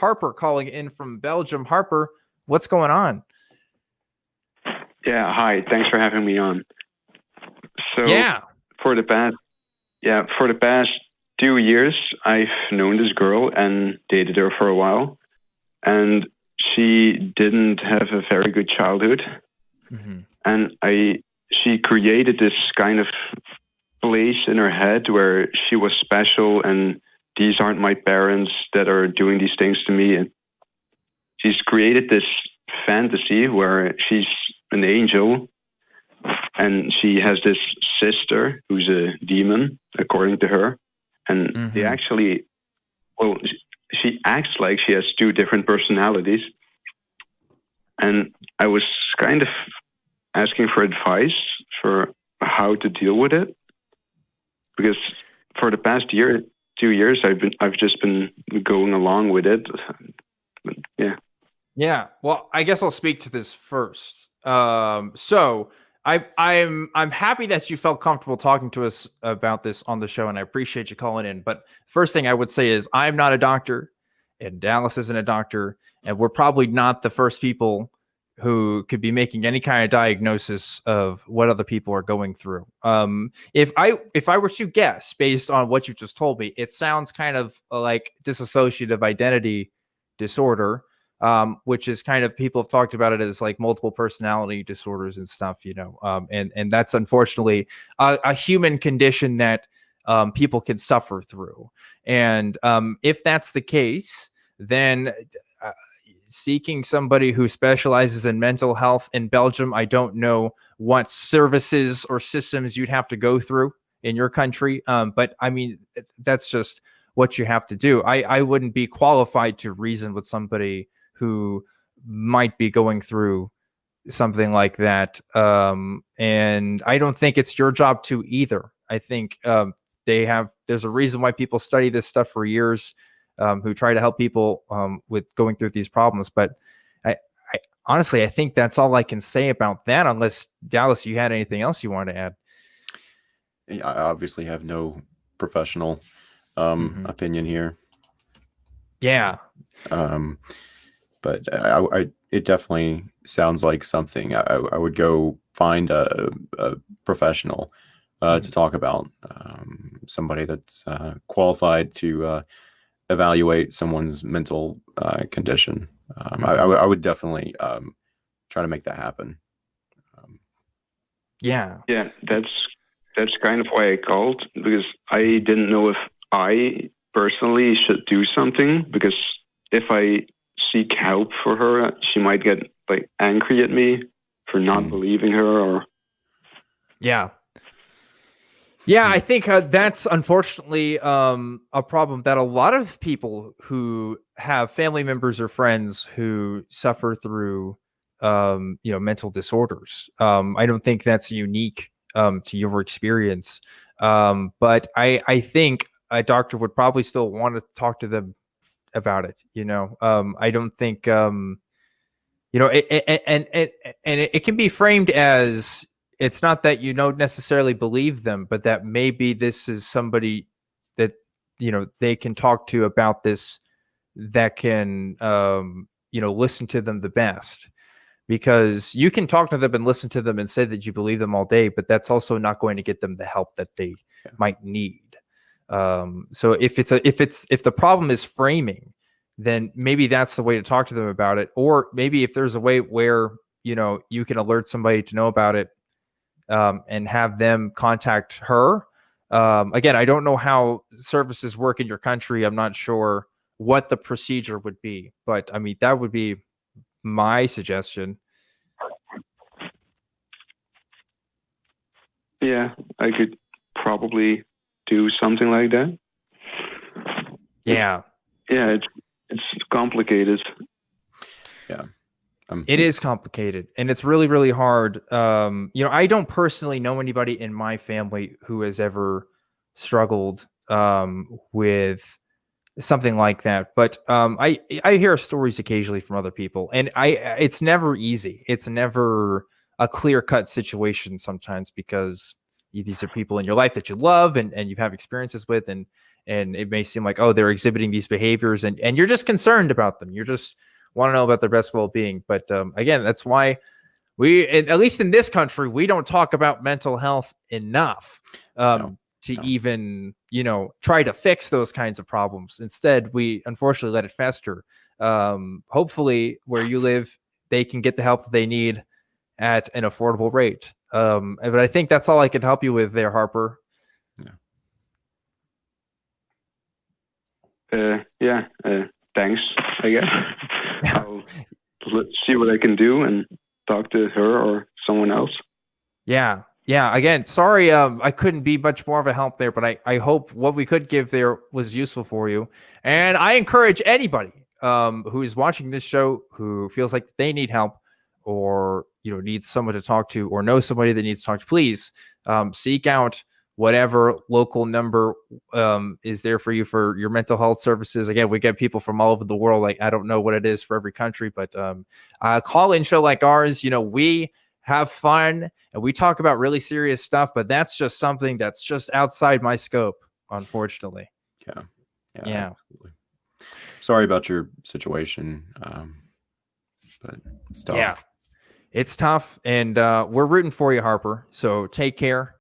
Harper calling in from Belgium. Harper, what's going on? Yeah, hi. Thanks for having me on. So Yeah. for the past 2 years, I've known this girl and dated her for a while, and she didn't have a very good childhood, and she created this kind of place in her head where she was special, and these aren't my parents that are doing these things to me, and she's created this fantasy where she's an angel, and she has this sister who's a demon, according to her. And they actually, well, she acts like she has two different personalities. And I was kind of asking for advice for how to deal with it, because for the past 2 years, I've just been going along with it. Yeah. Yeah. Well, I guess I'll speak to this first. So I'm happy that you felt comfortable talking to us about this on the show, and I appreciate you calling in. But first thing I would say is I'm not a doctor, and Dallas isn't a doctor, and we're probably not the first people who could be making any kind of diagnosis of what other people are going through. If I were to guess based on what you just told me, it sounds kind of like dissociative identity disorder. Which is kind of, people have talked about it as like multiple personality disorders and stuff, and that's unfortunately a human condition that people can suffer through. And if that's the case, then seeking somebody who specializes in mental health in Belgium, I don't know what services or systems you'd have to go through in your country. But I mean, that's just what you have to do. I wouldn't be qualified to reason with somebody who might be going through something like that. And I don't think it's your job to either. I think there's a reason why people study this stuff for years, who try to help people with going through these problems. But I honestly, I think that's all I can say about that, unless Dallas, you had anything else you wanted to add. I obviously have no professional opinion here. Yeah. But it definitely sounds like something I would go find a professional to talk about, somebody that's qualified to evaluate someone's mental condition. I would definitely try to make that happen. Yeah, that's kind of why I called, because I didn't know if I personally should do something, because if I seek help for her, she might get like angry at me for not believing her. Or I think that's unfortunately a problem that a lot of people who have family members or friends who suffer through mental disorders. I don't think that's unique to your experience, but I think a doctor would probably still want to talk to them about it. I don't think it can be framed as, it's not that you don't necessarily believe them, but that maybe this is somebody that they can talk to about this, that can listen to them the best. Because you can talk to them and listen to them and say that you believe them all day, but that's also not going to get them the help that they might need. So if the problem is framing, then maybe that's the way to talk to them about it. Or maybe if there's a way where, you can alert somebody to know about it, and have them contact her. Again, I don't know how services work in your country. I'm not sure what the procedure would be, but I mean, that would be my suggestion. Yeah, I could probably do something like that. Yeah, it's complicated. Yeah, it is complicated, and it's really, really hard. I don't personally know anybody in my family who has ever struggled with something like that, but I hear stories occasionally from other people, and it's never easy. It's never a clear-cut situation sometimes, because these are people in your life that you love and you have experiences with, and and it may seem like, oh, they're exhibiting these behaviors, and you're just concerned about them. You just want to know about their best well-being. But again, that's why we, at least in this country, we don't talk about mental health enough to even, try to fix those kinds of problems. Instead, we unfortunately let it fester. Hopefully where you live, they can get the help that they need at an affordable rate. But I think that's all I can help you with there, Harper. Thanks, I guess. Let's see what I can do and talk to her or someone else. Yeah. Again, sorry, I couldn't be much more of a help there, but I hope what we could give there was useful for you. And I encourage anybody who is watching this show who feels like they need help, or needs someone to talk to, or knows somebody that needs to talk to, please seek out whatever local number is there for you for your mental health services. Again, we get people from all over the world. Like, I don't know what it is for every country, but call-in show like ours, we have fun and we talk about really serious stuff, but that's just something that's just outside my scope, unfortunately. Yeah. Absolutely. Sorry about your situation, but it's tough. Yeah, it's tough, and we're rooting for you, Harper. So take care.